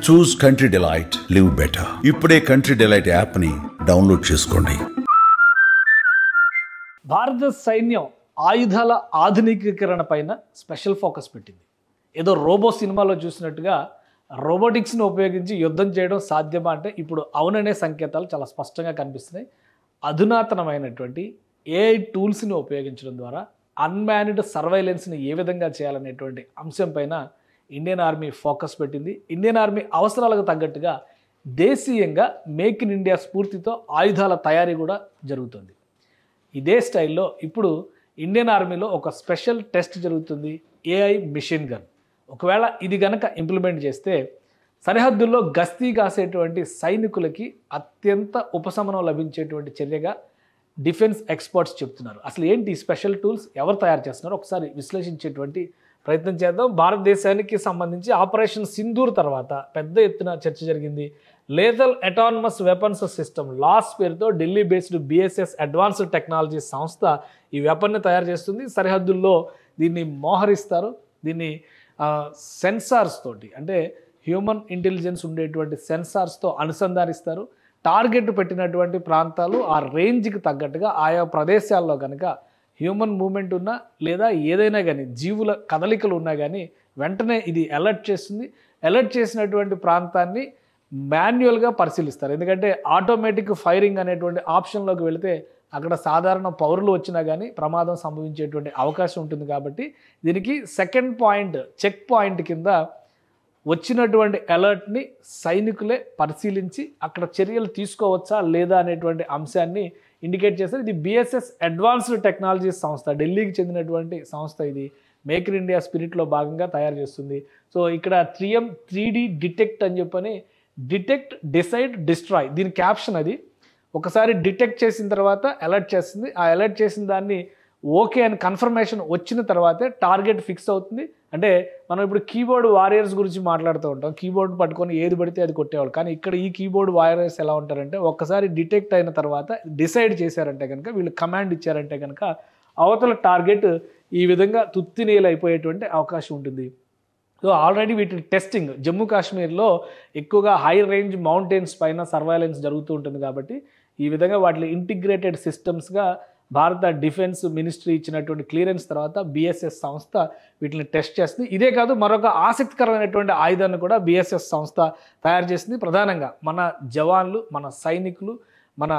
చూస్ country delight, live better. ఇప్పుడే country delight యాప్ని download చేసుకోండి. భారత సైన్యం ఆయుధాల ఆధునికీకరణ పైన స్పెషల్ ఫోకస్ పెట్టింది. ఏదో రోబో సినిమాలో చూసినట్టుగా రోబోటిక్స్ని ఉపయోగించి యుద్ధం చేయడం సాధ్యమా అంటే ఇప్పుడు అవుననే సంకేతాలు చాలా స్పష్టంగా కనిపిస్తున్నాయి. అధునాతనమైనటువంటి ఏఐ టూల్స్ని ఉపయోగించడం ద్వారా అన్మ్యాన్డ్ సర్వైలెన్స్ని ఏ విధంగా చేయాలనేటువంటి అంశం పైన ఇండియన్ ఆర్మీ ఫోకస్ పెట్టింది. ఇండియన్ ఆర్మీ అవసరాలకు తగ్గట్టుగా దేశీయంగా మేక్ ఇన్ ఇండియా స్ఫూర్తితో ఆయుధాల తయారీ కూడా జరుగుతుంది. ఇదే స్టైల్లో ఇప్పుడు ఇండియన్ ఆర్మీలో ఒక స్పెషల్ టెస్ట్ జరుగుతుంది, ఏఐ మిషన్ గన్. ఒకవేళ ఇది గనక ఇంప్లిమెంట్ చేస్తే సరిహద్దుల్లో గస్తీ కాసేటువంటి సైనికులకి అత్యంత ఉపశమనం లభించేటువంటి చర్యగా డిఫెన్స్ ఎక్స్పర్ట్స్ చెప్తున్నారు. అసలు ఏంటి స్పెషల్ టూల్స్, ఎవరు తయారు చేస్తున్నారో ఒకసారి విశ్లేషించేటువంటి ప్రయత్నం చేద్దాం. భారతదేశానికి సంబంధించి ఆపరేషన్ సింధూర్ తర్వాత పెద్ద ఎత్తున చర్చ జరిగింది. లేథల్ అటానమస్ వెపన్స్ సిస్టమ్ లాస్ పేరుతో Delhi based BSS advanced technology సంస్థ ఈ వెపన్ని తయారు చేస్తుంది. సరిహద్దుల్లో దీన్ని మోహరిస్తారు. దీన్ని సెన్సార్స్ తోటి, అంటే హ్యూమన్ ఇంటెలిజెన్స్ ఉండేటువంటి సెన్సార్స్తో అనుసంధానిస్తారు. టార్గెట్ పెట్టినటువంటి ప్రాంతాలు ఆ రేంజ్కి తగ్గట్టుగా ఆయా ప్రదేశాల్లో కనుక హ్యూమన్ మూమెంట్ ఉన్నా లేదా ఏదైనా కానీ జీవుల కదలికలు ఉన్నా కానీ వెంటనే ఇది అలర్ట్ చేస్తుంది. అలర్ట్ చేసినటువంటి ప్రాంతాన్ని మాన్యువల్గా పరిశీలిస్తారు. ఎందుకంటే ఆటోమేటిక్ ఫైరింగ్ అనేటువంటి ఆప్షన్లోకి వెళితే అక్కడ సాధారణ పౌరులు వచ్చినా కానీ ప్రమాదం సంభవించేటువంటి అవకాశం ఉంటుంది. కాబట్టి దీనికి సెకండ్ పాయింట్, చెక్ పాయింట్ కింద వచ్చినటువంటి అలర్ట్ని సైనికులే పరిశీలించి అక్కడ చర్యలు తీసుకోవచ్చా లేదా అనేటువంటి అంశాన్ని ఇండికేట్ చేస్తారు. ఇది బిఎస్ఎస్ అడ్వాన్స్డ్ టెక్నాలజీ సంస్థ, ఢిల్లీకి చెందినటువంటి సంస్థ. ఇది మేక్ ఇన్ ఇండియా స్పిరిట్లో భాగంగా తయారు చేస్తుంది. సో ఇక్కడ 3D డిటెక్ట్ అని చెప్పని, డిటెక్ట్, డిసైడ్, డిస్ట్రాయ్ దీని క్యాప్షన్ అది. ఒకసారి డిటెక్ట్ చేసిన తర్వాత అలర్ట్ చేస్తుంది. ఆ అలర్ట్ చేసిన దాన్ని ఓకే అని కన్ఫర్మేషన్ వచ్చిన తర్వాతే టార్గెట్ ఫిక్స్ అవుతుంది. అంటే మనం ఇప్పుడు కీబోర్డ్ వారియర్స్ గురించి మాట్లాడుతూ ఉంటాం. కీబోర్డ్ పట్టుకొని ఏది పడితే అది కొట్టేవాళ్ళు. కానీ ఇక్కడ ఈ కీబోర్డ్ వారియర్స్ ఎలా ఉంటారంటే ఒక్కసారి డిటెక్ట్ అయిన తర్వాత డిసైడ్ చేశారంటే కనుక, వీళ్ళు కమాండ్ ఇచ్చారంటే కనుక అవతల టార్గెట్ ఈ విధంగా తుత్తినీలు అయిపోయేటువంటి అవకాశం ఉంటుంది. సో ఆల్రెడీ వీటి టెస్టింగ్ జమ్మూ కాశ్మీర్లో ఎక్కువగా హై రేంజ్ మౌంటైన్స్ పైన సర్వైలెన్స్ జరుగుతూ ఉంటుంది. కాబట్టి ఈ విధంగా వాటిని ఇంటిగ్రేటెడ్ సిస్టమ్స్గా భారత డిఫెన్స్ మినిస్ట్రీ ఇచ్చినటువంటి క్లియరెన్స్ తర్వాత బిఎస్ఎస్ సంస్థ వీటిని టెస్ట్ చేస్తుంది. ఇదే కాదు, మరొక ఆసక్తికరమైనటువంటి ఆయుధాన్ని కూడా బిఎస్ఎస్ సంస్థ తయారు చేసింది. ప్రధానంగా మన జవాన్లు, మన సైనికులు, మన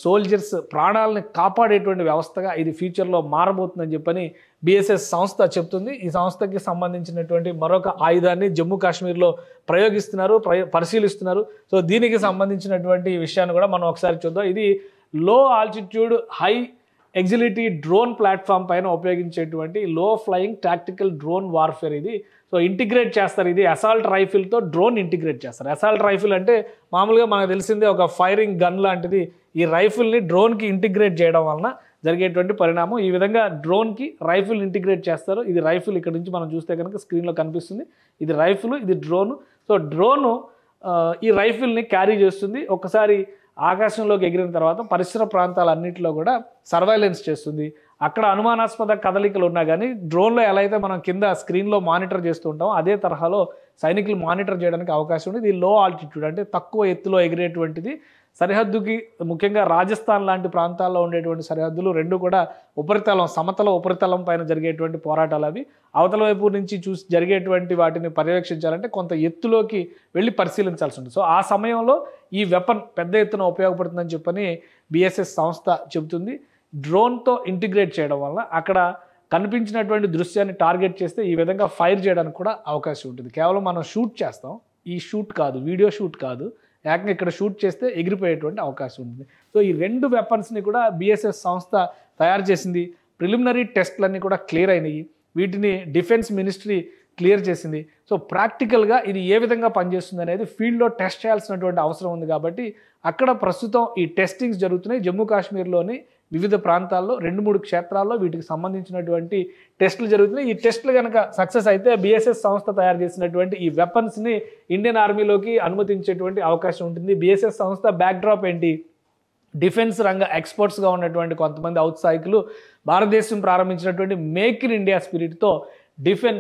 సోల్జర్స్ ప్రాణాలను కాపాడేటువంటి వ్యవస్థగా ఇది ఫ్యూచర్లో మారబోతుందని చెప్పని బిఎస్ఎస్ సంస్థ చెప్తుంది. ఈ సంస్థకి సంబంధించినటువంటి మరొక ఆయుధాన్ని జమ్మూ కాశ్మీర్లో ప్రయోగిస్తున్నారు, పరిశీలిస్తున్నారు. సో దీనికి సంబంధించినటువంటి విషయాన్ని కూడా మనం ఒకసారి చూద్దాం. ఇది లో ఆల్టిట్యూడ్ హై ఎగ్జిలిటీ డ్రోన్ ప్లాట్ఫామ్ పైన ఉపయోగించేటువంటి లో ఫ్లయింగ్ టాక్టికల్ డ్రోన్ వార్ఫేర్ ఇది. సో ఇంటిగ్రేట్ చేస్తారు. ఇది అసాల్ట్ రైఫిల్తో డ్రోన్ ఇంటిగ్రేట్ చేస్తారు. అసాల్ట్ రైఫిల్ అంటే మామూలుగా మనకు తెలిసిందే ఒక ఫైరింగ్ గన్ లాంటిది. ఈ రైఫిల్ని డ్రోన్కి ఇంటిగ్రేట్ చేయడం వలన జరిగేటువంటి పరిణామం. ఈ విధంగా డ్రోన్కి రైఫిల్ ఇంటిగ్రేట్ చేస్తారు. ఇది రైఫిల్ ఇక్కడ నుంచి మనం చూస్తే కనుక స్క్రీన్లో కనిపిస్తుంది. ఇది రైఫిల్, ఇది డ్రోను. సో డ్రోను ఈ రైఫిల్ని క్యారీ చేస్తుంది. ఒకసారి ఆకాశంలోకి ఎగిరిన తర్వాత పరిసర ప్రాంతాలన్నింటిలో కూడా సర్వైలెన్స్ చేస్తుంది. అక్కడ అనుమానాస్పద కదలికలు ఉన్నా కానీ డ్రోన్లో ఎలా అయితే మనం కింద స్క్రీన్లో మానిటర్ చేస్తూ ఉంటామో అదే తరహాలో సైనికులు మానిటర్ చేయడానికి అవకాశం ఉంది. ఇది లో ఆల్టిట్యూడ్, అంటే తక్కువ ఎత్తులో ఎగిరేటువంటిది. సరిహద్దుకి ముఖ్యంగా రాజస్థాన్ లాంటి ప్రాంతాల్లో ఉండేటువంటి సరిహద్దులు రెండు కూడా ఉపరితలం, సమతల ఉపరితలం పైన జరిగేటువంటి పోరాటాలు అవి. అవతల వైపు నుంచి చూసి జరిగేటువంటి వాటిని పర్యవేక్షించాలంటే కొంత ఎత్తులోకి వెళ్ళి పరిశీలించాల్సి ఉంటుంది. సో ఆ సమయంలో ఈ వెపన్ పెద్ద ఎత్తున ఉపయోగపడుతుందని చెప్పని బిఎస్ఎస్ సంస్థ చెబుతుంది. డ్రోన్తో ఇంటిగ్రేట్ చేయడం వల్ల అక్కడ కనిపించినటువంటి దృశ్యాన్ని టార్గెట్ చేస్తే ఈ విధంగా ఫైర్ చేయడానికి కూడా అవకాశం ఉంటుంది. కేవలం మనం షూట్ చేస్తాం, ఈ షూట్ కాదు, వీడియో షూట్ కాదు, ఏకంగా ఇక్కడ షూట్ చేస్తే ఎగిరిపోయేటువంటి అవకాశం ఉంటుంది. సో ఈ రెండు వెపన్స్ని కూడా బిఎస్ఎస్ సంస్థ తయారు చేసింది. ప్రిలిమినరీ టెస్ట్లన్నీ కూడా క్లియర్ అయినాయి. వీటిని డిఫెన్స్ మినిస్ట్రీ క్లియర్ చేసింది. సో ప్రాక్టికల్గా ఇది ఏ విధంగా పనిచేస్తుంది అనేది ఫీల్డ్లో టెస్ట్ చేయాల్సినటువంటి అవసరం ఉంది. కాబట్టి అక్కడ ప్రస్తుతం ఈ టెస్టింగ్స్ జరుగుతున్నాయి. జమ్మూ కాశ్మీర్లోని వివిధ ప్రాంతాల్లో 2-3 క్షేత్రాల్లో వీటికి సంబంధించినటువంటి టెస్టులు జరుగుతున్నాయి. ఈ టెస్టులు కనుక సక్సెస్ అయితే బిఎస్ఎస్ సంస్థ తయారు చేసినటువంటి ఈ వెపన్స్ని ఇండియన్ ఆర్మీలోకి అనుమతించేటువంటి అవకాశం ఉంటుంది. బిఎస్ఎస్ సంస్థ బ్యాక్డ్రాప్ ఏంటి? డిఫెన్స్ రంగ ఎక్స్పర్ట్స్గా ఉన్నటువంటి కొంతమంది ఔత్సాహికులు భారతదేశం ప్రారంభించినటువంటి మేక్ ఇన్ ఇండియా స్పిరిట్తో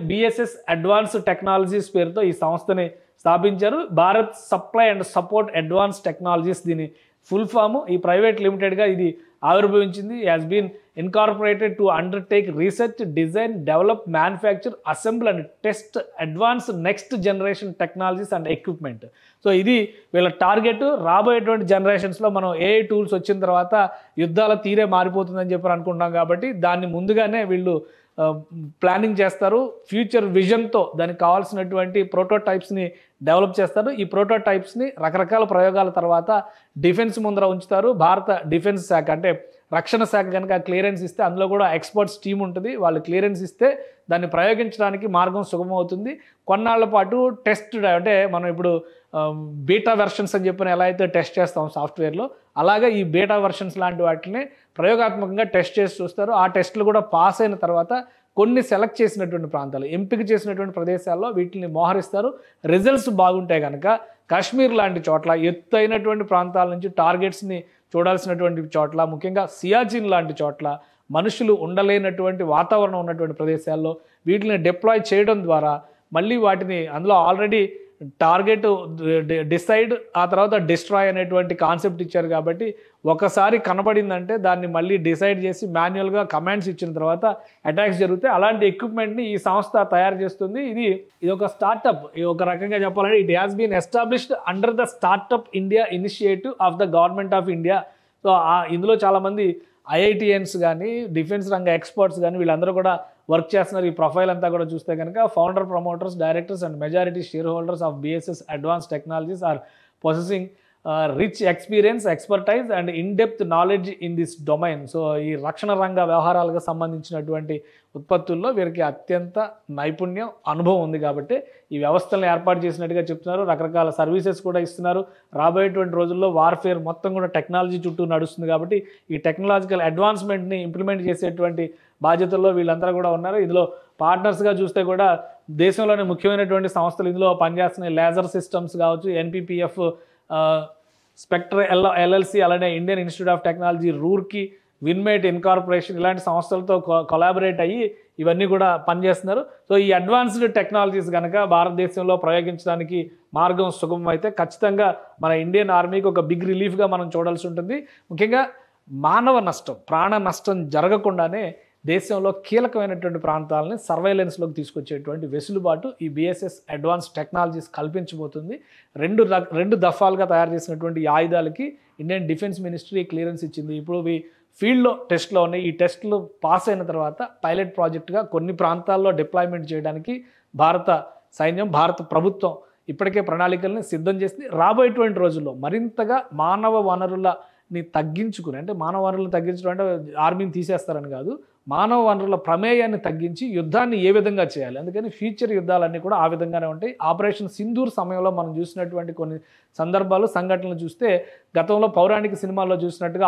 బిఎస్ఎస్ అడ్వాన్స్డ్ టెక్నాలజీస్ పేరుతో ఈ సంస్థని స్థాపించారు. Bharat supply and support advance technologies దీని ఫుల్ ఫామ్. ఈ ప్రైవేట్ లిమిటెడ్గా ఇది ఆవిర్భవించింది. Has been incorporated to undertake research, design, develop, manufacture, assemble and test advance next generation technologies and equipment. So ఇది వీళ్ళ టార్గెట్. రాబోయేటువంటి జనరేషన్స్లో మనం ఏఐ టూల్స్ వచ్చిన తర్వాత యుద్ధాల తీరే మారిపోతుందని చెప్పి అనుకుంటాం కాబట్టి దాన్ని ముందుగానే వీళ్ళు ప్లానింగ్ చేస్తారు. ఫ్యూచర్ విజన్తో దానికి కావాల్సినటువంటి ప్రోటోటైప్స్ని డెవలప్ చేస్తారు. ఈ ప్రోటోటైప్స్ని రకరకాల ప్రయోగాల తర్వాత డిఫెన్స్ ముందర ఉంచుతారు. భారత డిఫెన్స్ శాఖ అంటే రక్షణ శాఖ కనుక క్లియరెన్స్ ఇస్తే అందులో కూడా ఎక్స్పర్ట్స్ టీం ఉంటుంది. వాళ్ళు క్లియరెన్స్ ఇస్తే దాన్ని ప్రయోగించడానికి మార్గం సుగమవుతుంది. కొన్నాళ్ల పాటు టెస్ట్ అంటే మనం ఇప్పుడు బీటా వెర్షన్స్ అని చెప్పిన ఎలా అయితే టెస్ట్ చేస్తాం సాఫ్ట్వేర్లో, అలాగే ఈ బీటా వెర్షన్స్ లాంటి వాటిని ప్రయోగాత్మకంగా టెస్ట్ చేసి చూస్తారు. ఆ టెస్టులు కూడా పాస్ అయిన తర్వాత కొన్ని సెలెక్ట్ చేసినటువంటి ప్రాంతాలు, ఎంపిక చేసినటువంటి ప్రదేశాల్లో వీటిని మోహరిస్తారు. రిజల్ట్స్ బాగుంటే కనుక కాశ్మీర్ లాంటి చోట్ల, ఎత్తైనటువంటి ప్రాంతాల నుంచి టార్గెట్స్ని చూడాల్సినటువంటి చోట్ల, ముఖ్యంగా సియాచిన్ లాంటి చోట్ల, మనుషులు ఉండలేనటువంటి వాతావరణం ఉన్నటువంటి ప్రదేశాల్లో వీటిని డిప్లాయ్ చేయడం ద్వారా మళ్ళీ వాటిని అందులో ఆల్రెడీ టార్గెట్ డిసైడ్ ఆ తర్వాత డిస్ట్రాయ్ అనేటువంటి కాన్సెప్ట్ ఇచ్చారు కాబట్టి ఒకసారి కనబడిందంటే దాన్ని మళ్ళీ డిసైడ్ చేసి మాన్యువల్గా కమాండ్స్ ఇచ్చిన తర్వాత అటాక్స్ జరుగుతాయి. అలాంటి ఎక్విప్మెంట్ని ఈ సంస్థ తయారు చేస్తుంది. ఇది ఒక స్టార్టప్. ఒక రకంగా చెప్పాలంటే it has been established under the startup India initiative of the government of India. So ఇందులో చాలామంది ఐఐటిఎన్స్ కానీ డిఫెన్స్ రంగ ఎక్స్పర్ట్స్ కానీ వీళ్ళందరూ కూడా వర్క్ చేస్తున్నారు. ఈ ప్రొఫైల్ అంతా కూడా చూస్తే కనుక founder, promoters, directors and majority shareholders of BSS advance technologies are possessing rich experience, expertise and in depth knowledge in this domain. So ఈ రక్షణ రంగ వ్యవహారాలకు సంబంధించినటువంటి ఉత్పత్తుల్లో వీరికి అత్యంత నైపుణ్యం, అనుభవం ఉంది కాబట్టి ఈ వ్యవస్థలను ఏర్పాటు చేసినట్టుగా చెప్తున్నారు. రకరకాల సర్వీసెస్ కూడా ఇస్తున్నారు. రాబోయేటువంటి రోజుల్లో వార్ఫేర్ మొత్తం కూడా టెక్నాలజీ చుట్టూ నడుస్తుంది కాబట్టి ఈ టెక్నాలజికల్ అడ్వాన్స్మెంట్ని ఇంప్లిమెంట్ చేసేటువంటి బాధ్యతల్లో వీళ్ళందరూ కూడా ఉన్నారు. ఇందులో పార్ట్నర్స్గా చూస్తే కూడా దేశంలోని ముఖ్యమైనటువంటి సంస్థలు ఇందులో పనిచేస్తున్నాయి. లేజర్ సిస్టమ్స్ కావచ్చు, ఎన్పిపిఎఫ్, స్పెక్టర్ ఎల్ఎల్సి, అలానే Indian Institute of Technology Roorkee, Winmate incorporation ఇలాంటి సంస్థలతో కొలాబరేట్ అయ్యి ఇవన్నీ కూడా పనిచేస్తున్నారు. సో ఈ అడ్వాన్స్డ్ టెక్నాలజీస్ కనుక భారతదేశంలో ప్రయోగించడానికి మార్గం సుగమం అయితే ఖచ్చితంగా మన ఇండియన్ ఆర్మీకి ఒక బిగ్ రిలీఫ్గా మనం చూడాల్సి ఉంటుంది. ముఖ్యంగా మానవ నష్టం, ప్రాణ నష్టం జరగకుండానే దేశంలో కీలకమైనటువంటి ప్రాంతాలని సర్వైలెన్స్లోకి తీసుకొచ్చేటువంటి వెసులుబాటు ఈ బిఎస్ఎస్ అడ్వాన్స్ టెక్నాలజీస్ కల్పించబోతుంది. రెండు దఫాలుగా తయారు చేసినటువంటి ఈ ఆయుధాలకి ఇండియన్ డిఫెన్స్ మినిస్ట్రీ క్లియరెన్స్ ఇచ్చింది. ఇప్పుడు ఇవి ఫీల్డ్లో టెస్ట్లో ఉన్నాయి. ఈ టెస్ట్లు పాస్ అయిన తర్వాత పైలట్ ప్రాజెక్టుగా కొన్ని ప్రాంతాల్లో డిప్లాయ్మెంట్ చేయడానికి భారత సైన్యం, భారత ప్రభుత్వం ఇప్పటికే ప్రణాళికల్ని సిద్ధం చేసింది. రాబోయేటువంటి రోజుల్లో మరింతగా మానవ వనరులని తగ్గించుకుని, అంటే మానవ వనరులను తగ్గించడం అంటే ఆర్మీని తీసేస్తారని కాదు, మానవ వనరుల ప్రమేయాన్ని తగ్గించి యుద్ధాన్ని ఏ విధంగా చేయాలి, అందుకని ఫ్యూచర్ యుద్ధాలన్నీ కూడా ఆ విధంగానే ఉంటాయి. ఆపరేషన్ సింధూర్ సమయంలో మనం చూసినటువంటి కొన్ని సందర్భాలు, సంఘటనలు చూస్తే గతంలో పౌరాణిక సినిమాల్లో చూసినట్టుగా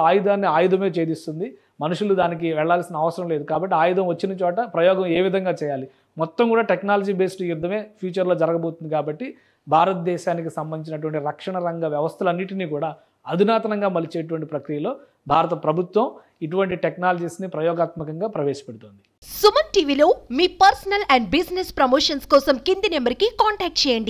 ఆయుధమే ఛేదిస్తుంది, మనుషులు దానికి వెళ్లాల్సిన అవసరం లేదు. కాబట్టి ఆయుధం వచ్చిన చోట ప్రయోగం ఏ విధంగా చేయాలి, మొత్తం కూడా టెక్నాలజీ బేస్డ్ యుద్ధమే ఫ్యూచర్లో జరగబోతుంది. కాబట్టి భారతదేశానికి సంబంధించినటువంటి రక్షణ రంగ వ్యవస్థలన్నిటినీ కూడా అధునాతనంగా మలిచేటువంటి ప్రక్రియలో భారత ప్రభుత్వం ఇటువంటి టెక్నాలజీస్ని ప్రయోగాత్మకంగా ప్రవేశపెడుతోంది. సుమన్ టీవీలో మీ పర్సనల్ అండ్ బిజినెస్ ప్రమోషన్స్ కోసం కింది నెంబర్కి కాంటాక్ట్ చేయండి.